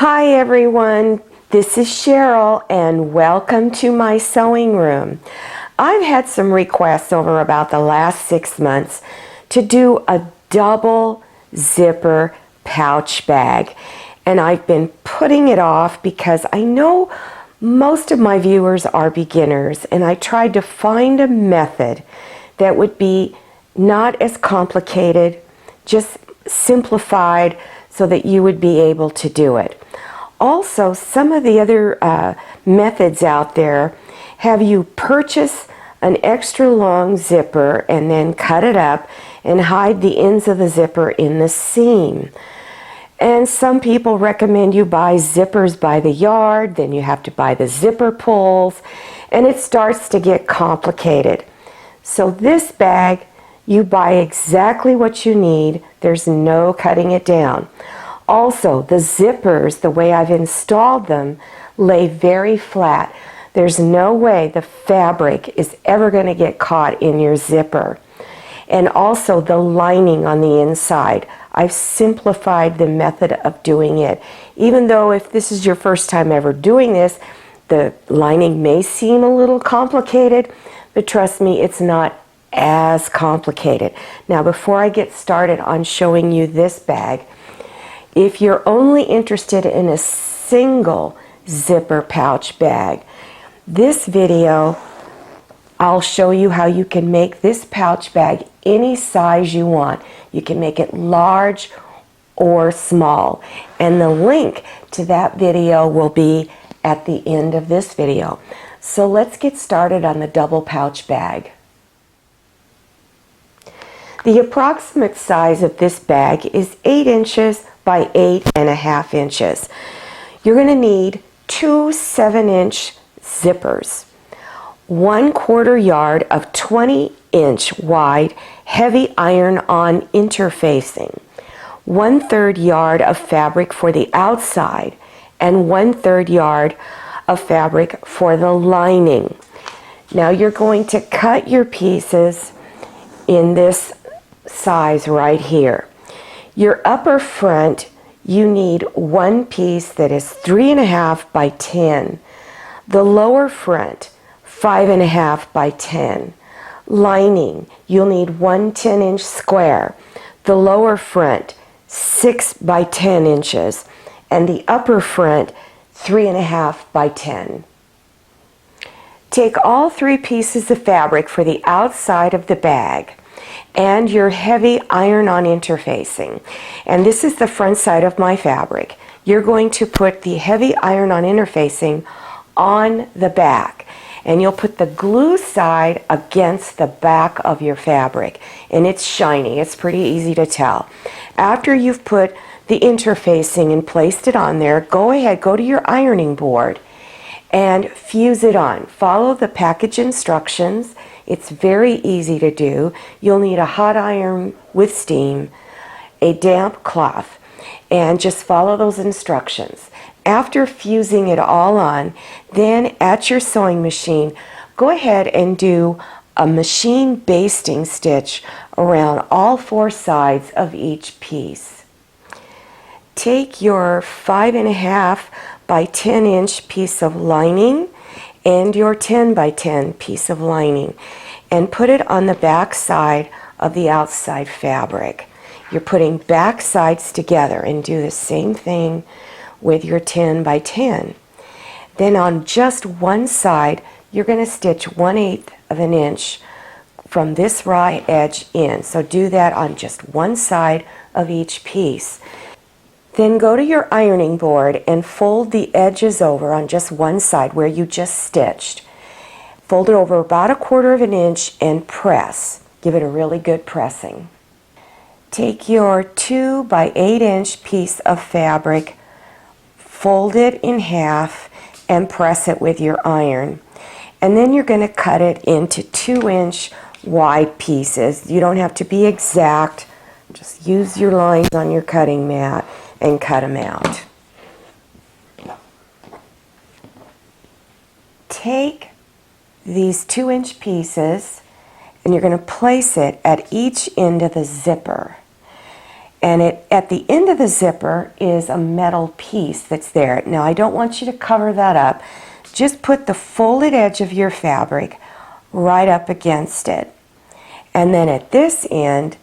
Hi everyone, this is Cheryl and welcome to my sewing room. I've had some requests over about the last 6 months to do a double zipper pouch bag, and I've been putting it off because I know most of my viewers are beginners, and I tried to find a method that would be not as complicated, just simplified so that you would be able to do it. Also, some of the other methods out there have you purchase an extra long zipper and then cut it up and hide the ends of the zipper in the seam. And some people recommend you buy zippers by the yard, then you have to buy the zipper pulls, and it starts to get complicated. So this bag, you buy exactly what you need. There's no cutting it down. Also, the zippers, the way I've installed them, lay very flat. There's no way the fabric is ever going to get caught in your zipper. And also the lining on the inside. I've simplified the method of doing it. Even though if this is your first time ever doing this, the lining may seem a little complicated, but trust me, it's not as complicated. Now, before I get started on showing you this bag, if you're only interested in a single zipper pouch bag, this video, I'll show you how you can make this pouch bag any size you want. You can make it large or small. And the link to that video will be at the end of this video. So let's get started on the double pouch bag. The approximate size of this bag is 8 inches by 8.5 inches. You're going to need 2 7-inch zippers, 1/4 yard of 20-inch wide heavy iron-on interfacing, 1/3 yard of fabric for the outside, and 1/3 yard of fabric for the lining. Now you're going to cut your pieces in this size right here. Your upper front, you need one piece that is 3.5 by 10. The lower front, 5.5 by 10. Lining, you'll need one 10-inch square. The lower front, 6 by 10 inches. And the upper front, 3.5 by 10. Take all 3 pieces of fabric for the outside of the bag and your heavy iron-on interfacing. And this is the front side of my fabric. You're going to put the heavy iron-on interfacing on the back, and you'll put the glue side against the back of your fabric, and it's shiny. It's pretty easy to tell. After you've put the interfacing and placed it on there, go ahead, go to your ironing board and fuse it on. Follow the package instructions. It's very easy to do. You'll need a hot iron with steam, a damp cloth, and just follow those instructions. After fusing it all on, then at your sewing machine, go ahead and do a machine basting stitch around all 4 sides of each piece. Take your 5.5 by 10-inch piece of lining and your 10 by 10 piece of lining and put it on the back side of the outside fabric. You're putting back sides together, and do the same thing with your 10 by 10. Then on just one side, you're going to stitch 1/8 of an inch from this raw edge in. So do that on just one side of each piece. Then go to your ironing board and fold the edges over on just one side where you just stitched. Fold it over about 1/4 of an inch and press. Give it a really good pressing. Take your 2 by 8-inch piece of fabric, fold it in half, and press it with your iron. And then you're going to cut it into 2-inch wide pieces. You don't have to be exact. Just use your lines on your cutting mat and cut them out. Take these 2-inch pieces and you're going to place it at each end of the zipper. And at the end of the zipper is a metal piece that's there. Now I don't want you to cover that up. Just put the folded edge of your fabric right up against it. And then at this end,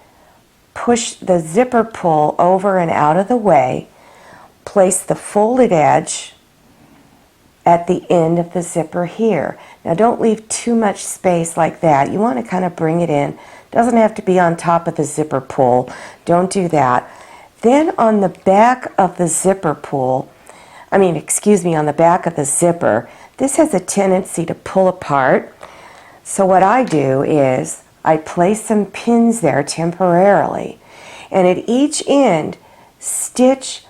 push the zipper pull over and out of the way. Place the folded edge at the end of the zipper here. Now don't leave too much space like that. You want to kind of bring it in. Doesn't have to be on top of the zipper pull. Don't do that. Then on the back of the zipper pull, on the back of the zipper, this has a tendency to pull apart. So what I do is I place some pins there temporarily, and at each end stitch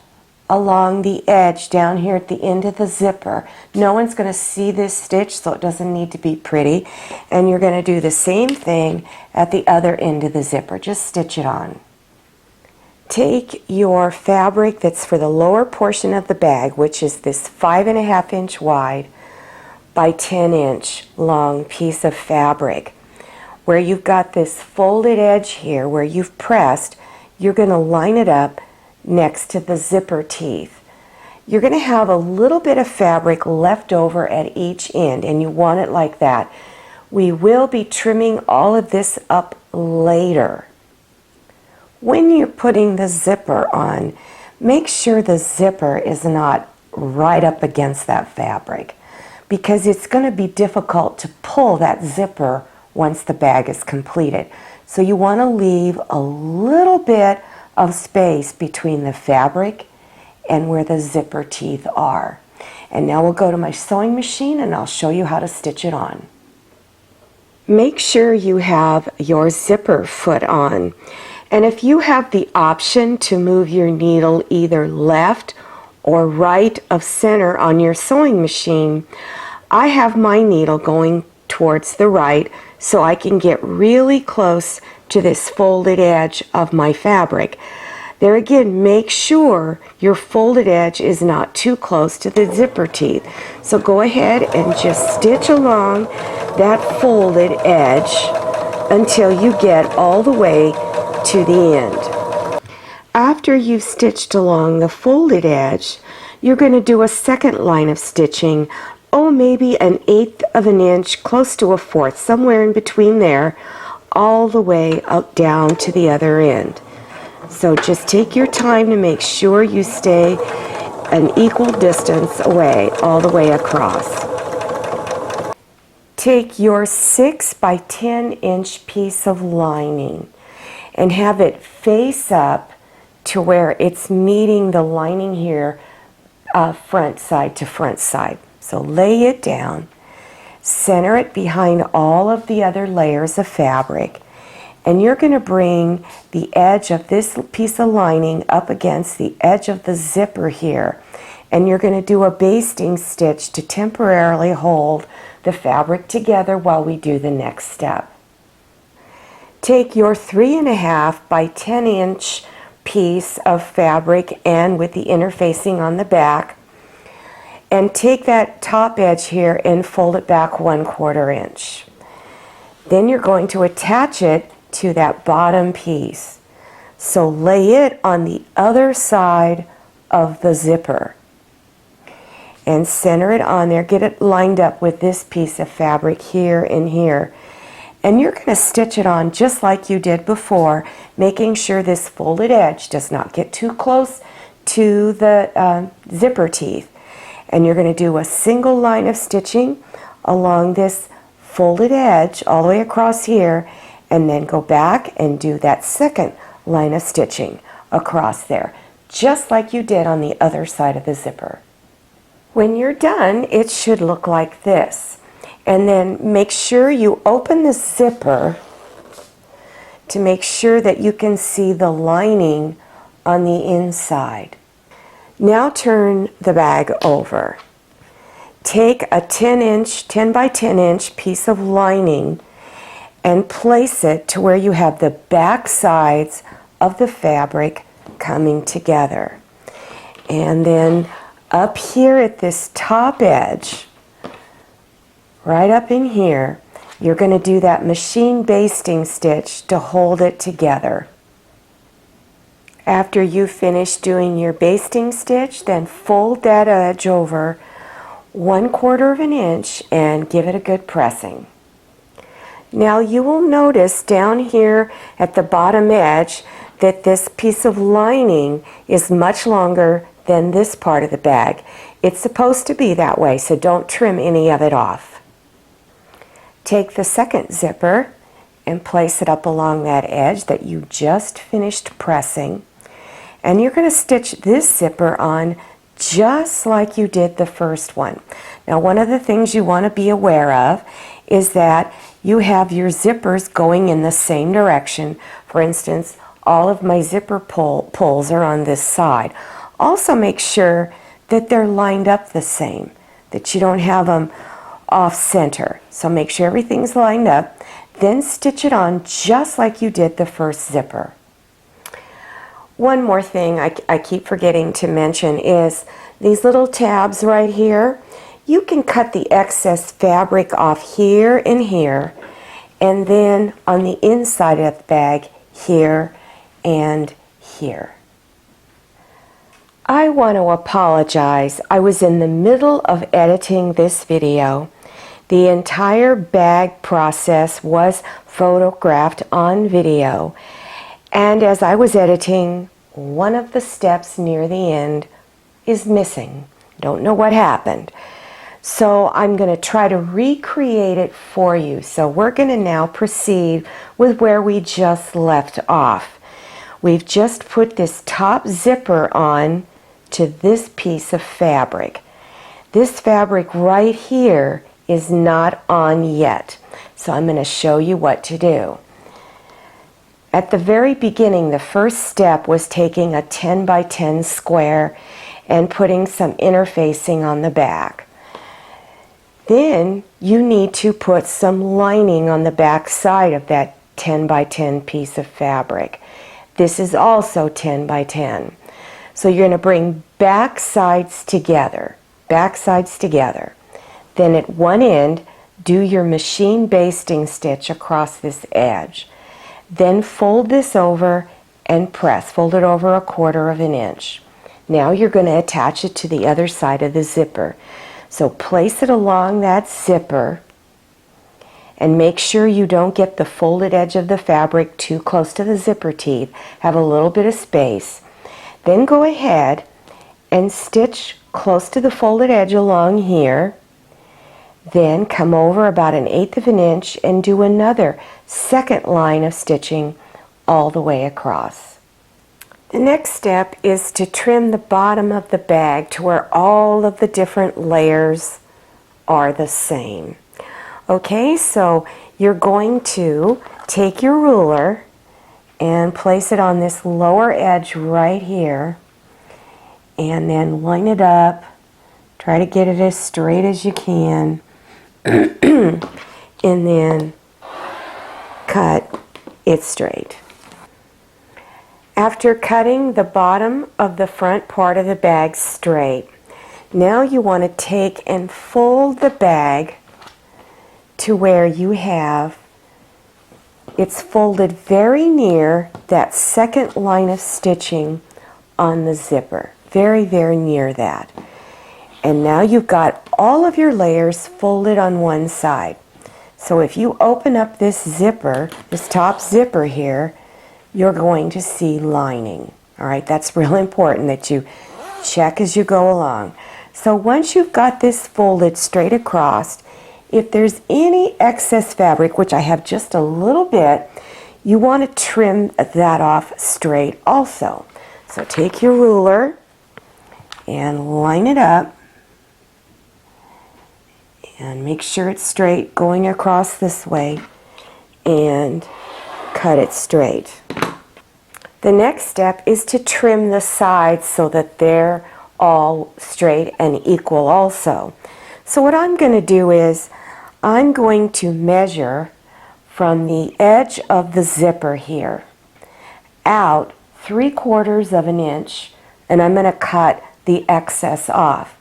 along the edge down here at the end of the zipper. No one's going to see this stitch, so it doesn't need to be pretty. And you're going to do the same thing at the other end of the zipper. Just stitch it on. Take your fabric that's for the lower portion of the bag, which is this 5.5 inch wide by 10 inch long piece of fabric. Where you've got this folded edge here where you've pressed, you're going to line it up next to the zipper teeth. You're going to have a little bit of fabric left over at each end, and you want it like that. We will be trimming all of this up later. When you're putting the zipper on, make sure the zipper is not right up against that fabric, because it's going to be difficult to pull that zipper once the bag is completed. So you want to leave a little bit of space between the fabric and where the zipper teeth are. And now we'll go to my sewing machine and I'll show you how to stitch it on. Make sure you have your zipper foot on. And if you have the option to move your needle either left or right of center on your sewing machine, I have my needle going towards the right so I can get really close to this folded edge of my fabric. There again, make sure your folded edge is not too close to the zipper teeth. So go ahead and just stitch along that folded edge until you get all the way to the end. After you've stitched along the folded edge, you're going to do a second line of stitching, maybe 1/8 of an inch, close to 1/4, somewhere in between there, all the way up down to the other end. So just take your time to make sure you stay an equal distance away all the way across. Take your 6 by 10 inch piece of lining and have it face up to where it's meeting the lining here, front side to front side. So lay it down, center it behind all of the other layers of fabric, and you're going to bring the edge of this piece of lining up against the edge of the zipper here, and you're going to do a basting stitch to temporarily hold the fabric together while we do the next step. Take your 3.5 by 10 inch piece of fabric, and with the interfacing on the back, and take that top edge here and fold it back 1/4 inch. Then you're going to attach it to that bottom piece. So lay it on the other side of the zipper and center it on there. Get it lined up with this piece of fabric here and here. And you're going to stitch it on just like you did before, making sure this folded edge does not get too close to the zipper teeth. And you're going to do a single line of stitching along this folded edge all the way across here, and then go back and do that second line of stitching across there, just like you did on the other side of the zipper. When you're done, it should look like this. And then make sure you open the zipper to make sure that you can see the lining on the inside. Now turn the bag over. Take a 10 by 10 inch piece of lining and place it to where you have the back sides of the fabric coming together. And then up here at this top edge, right up in here, you're going to do that machine basting stitch to hold it together. After you finish doing your basting stitch, then fold that edge over 1/4 of an inch and give it a good pressing. Now you will notice down here at the bottom edge that this piece of lining is much longer than this part of the bag. It's supposed to be that way, so don't trim any of it off. Take the second zipper and place it up along that edge that you just finished pressing. And you're going to stitch this zipper on just like you did the first one. Now, one of the things you want to be aware of is that you have your zippers going in the same direction. For instance, all of my zipper pulls are on this side. Also make sure that they're lined up the same, that you don't have them off center. So make sure everything's lined up, then stitch it on just like you did the first zipper. One more thing I keep forgetting to mention is these little tabs right here. You can cut the excess fabric off here and here, and then on the inside of the bag here and here. I want to apologize. I was in the middle of editing this video. The entire bag process was photographed on video, and as I was editing, one of the steps near the end is missing. Don't know what happened. So I'm going to try to recreate it for you. So we're going to now proceed with where we just left off. We've just put this top zipper on to this piece of fabric. This fabric right here is not on yet. So I'm going to show you what to do. At the very beginning, the first step was taking a 10 by 10 square and putting some interfacing on the back. Then you need to put some lining on the back side of that 10 by 10 piece of fabric. This is also 10 by 10. So you're going to bring back sides together. Then at one end, do your machine basting stitch across this edge. Then fold this over and press. Fold it over 1/4 of an inch. Now you're going to attach it to the other side of the zipper. So place it along that zipper and make sure you don't get the folded edge of the fabric too close to the zipper teeth. Have a little bit of space. Then go ahead and stitch close to the folded edge along here. Then come over about 1/8 of an inch and do another second line of stitching all the way across. The next step is to trim the bottom of the bag to where all of the different layers are the same. Okay, so you're going to take your ruler and place it on this lower edge right here, and then line it up. Try to get it as straight as you can. And then cut it straight. After cutting the bottom of the front part of the bag straight, now you want to take and fold the bag to where you have it's folded very near that second line of stitching on the zipper. Very, very near that. And now you've got all of your layers folded on one side. So if you open up this zipper, this top zipper here, you're going to see lining. All right, that's really important that you check as you go along. So once you've got this folded straight across, if there's any excess fabric, which I have just a little bit, you want to trim that off straight also. So take your ruler and line it up. And make sure it's straight going across this way and cut it straight. The next step is to trim the sides so that they're all straight and equal also. So what I'm going to do is I'm going to measure from the edge of the zipper here out 3/4 of an inch, and I'm going to cut the excess off.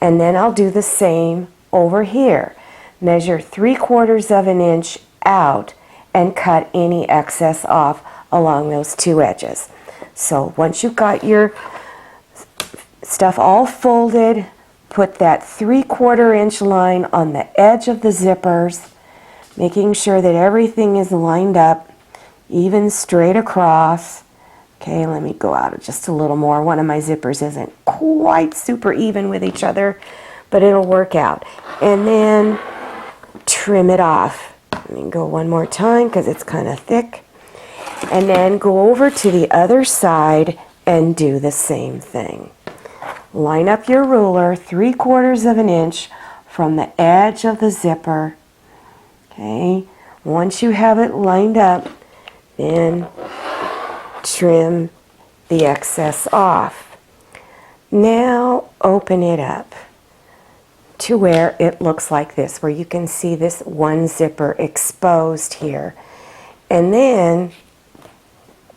And then I'll do the same over here. Measure 3/4 of an inch out and cut any excess off along those two edges. So once you've got your stuff all folded, put that 3/4 inch line on the edge of the zippers, making sure that everything is lined up, even straight across. Okay, let me go out just a little more. One of my zippers isn't quite super even with each other, but it'll work out. And then trim it off. Let me go one more time because it's kind of thick. And then go over to the other side and do the same thing. Line up your ruler 3/4 of an inch from the edge of the zipper. Okay, once you have it lined up, then trim the excess off. Now open it up to where it looks like this, where you can see this one zipper exposed here. And then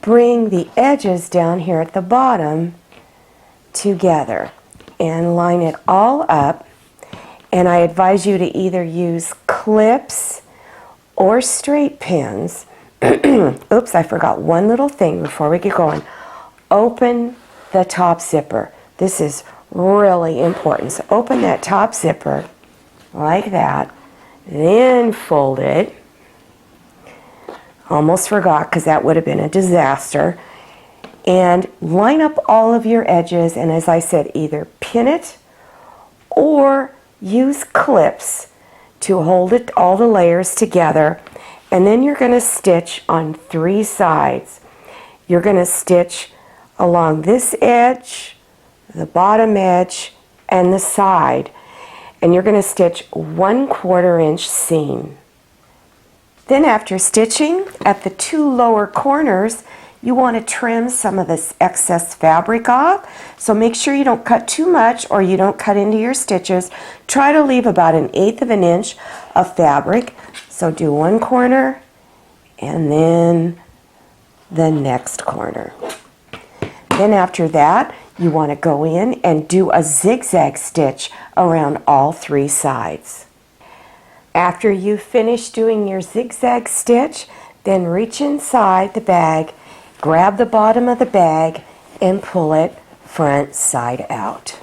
bring the edges down here at the bottom together and line it all up. And I advise you to either use clips or straight pins. Oops, I forgot one little thing before we get going. Open the top zipper. This is really important. So open that top zipper like that, then fold it. Almost forgot because that would have been a disaster. And line up all of your edges, and as I said, either pin it or use clips to hold it, all the layers together. And then you're going to stitch on 3 sides. You're going to stitch along this edge, the bottom edge, and the side. And you're going to stitch 1/4 inch seam. Then after stitching at the 2 lower corners, you want to trim some of this excess fabric off. So make sure you don't cut too much or you don't cut into your stitches. Try to leave about 1/8 of an inch of fabric. So do one corner and then the next corner. Then after that, you want to go in and do a zigzag stitch around all 3 sides. After you finish doing your zigzag stitch, then reach inside the bag, grab the bottom of the bag, and pull it front side out.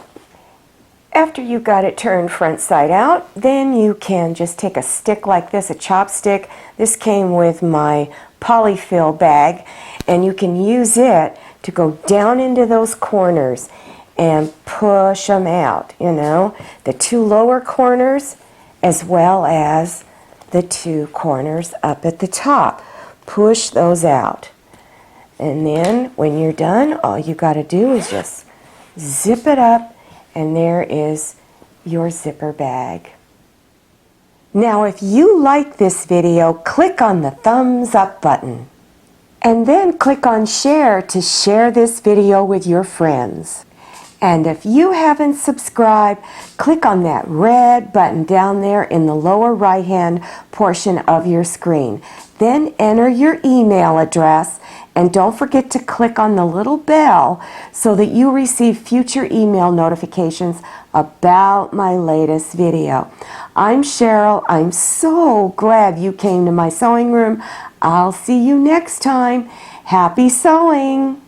After you got it turned front side out, then you can just take a stick like this, a chopstick. This came with my polyfill bag, and you can use it to go down into those corners and push them out, you know, the 2 lower corners as well as the 2 corners up at the top. Push those out. And then when you're done, all you got to do is just zip it up, and there is your zipper bag. Now if you like this video, click on the thumbs up button. And then click on share to share this video with your friends. And if you haven't subscribed, click on that red button down there in the lower right hand portion of your screen. Then enter your email address, and don't forget to click on the little bell so that you receive future email notifications about my latest video. I'm Cheryl. I'm so glad you came to my sewing room. I'll see you next time. Happy sewing!